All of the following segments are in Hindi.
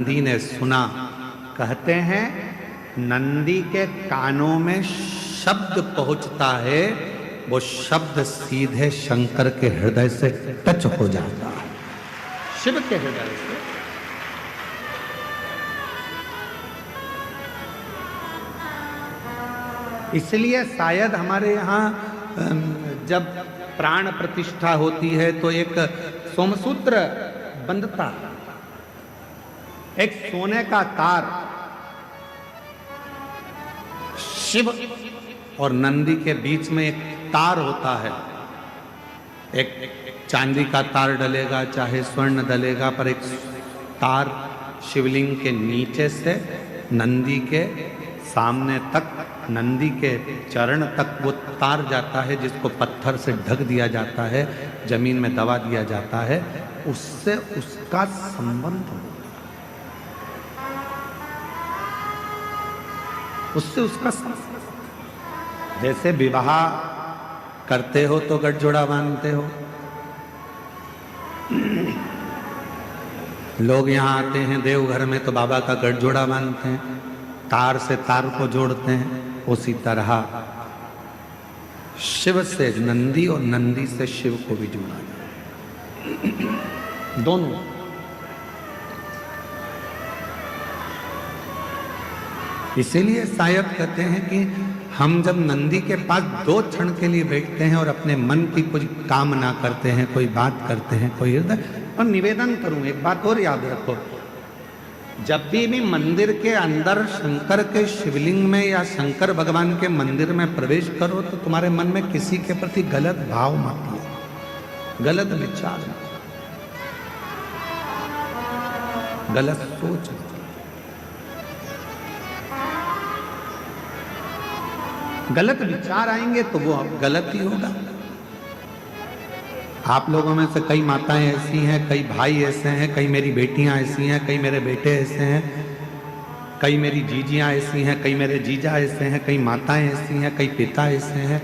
नंदी ने सुना। कहते हैं नंदी के कानों में शब्द पहुंचता है, वो शब्द सीधे शंकर के हृदय से टच हो जाता है, शिव के हृदय से। इसलिए शायद हमारे यहाँ जब प्राण प्रतिष्ठा होती है तो एक सोमसूत्र बंधता, एक सोने का तार शिव और नंदी के बीच में एक तार होता है। एक चांदी का तार डलेगा चाहे स्वर्ण डलेगा, पर एक तार शिवलिंग के नीचे से नंदी के सामने तक, नंदी के चरण तक वो तार जाता है, जिसको पत्थर से ढक दिया जाता है, जमीन में दबा दिया जाता है। उससे उसका संबंध होता है, उससे उसका संबंध। जैसे विवाह करते हो तो गठजोड़ा बांधते हो, लोग यहाँ आते हैं देवघर में तो बाबा का गठजोड़ा बांधते हैं, तार से तार को जोड़ते हैं। उसी तरह शिव से नंदी और नंदी से शिव को भी जोड़ा जाए, दोनों। इसीलिए शायद कहते हैं कि हम जब नंदी के पास 2 क्षण के लिए बैठते हैं और अपने मन की कुछ कामना करते हैं, कोई बात करते हैं, कोई हृदय। और निवेदन करूं, एक बात और याद रखो, जब भी मंदिर के अंदर शंकर के शिवलिंग में या शंकर भगवान के मंदिर में प्रवेश करो तो तुम्हारे मन में किसी के प्रति गलत भाव मत लो, गलत विचार मत, गलत सोच मत। गलत विचार आएंगे तो वो गलत ही होगा। आप लोगों में से कई माताएं ऐसी हैं, कई भाई ऐसे हैं, कई मेरी बेटियां ऐसी हैं, कई मेरे बेटे ऐसे हैं, कई मेरी जीजियां ऐसी हैं, कई मेरे जीजा ऐसे हैं, कई माताएं ऐसी हैं, कई पिता ऐसे हैं,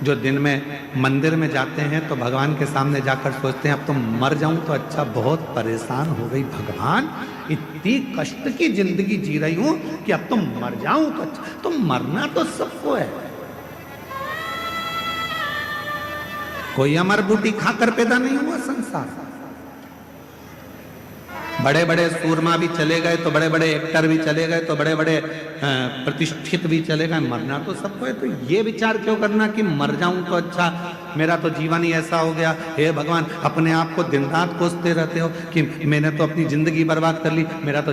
जो दिन में मंदिर में जाते हैं तो भगवान के सामने जाकर सोचते हैं अब तो मर जाऊं तो अच्छा, बहुत परेशान हो गई भगवान, इतनी कष्ट की जिंदगी जी रही हूं कि अब तो मर जाऊं तो अच्छा। तो मरना तो सबको है, कोई अमर बूटी खाकर पैदा नहीं हुआ संसार। बड़े बड़े सूरमा भी चले गए तो बड़े बड़े एक्टर भी चले गए तो बड़े बड़े प्रतिष्ठित भी चले गए, मरना तो सबको है। तो ये विचार क्यों करना कि मर जाऊं तो अच्छा, मेरा तो जीवन ही ऐसा हो गया। हे भगवान, अपने आप को दिन रात कोसते रहते हो कि मैंने तो अपनी जिंदगी बर्बाद कर ली, मेरा तो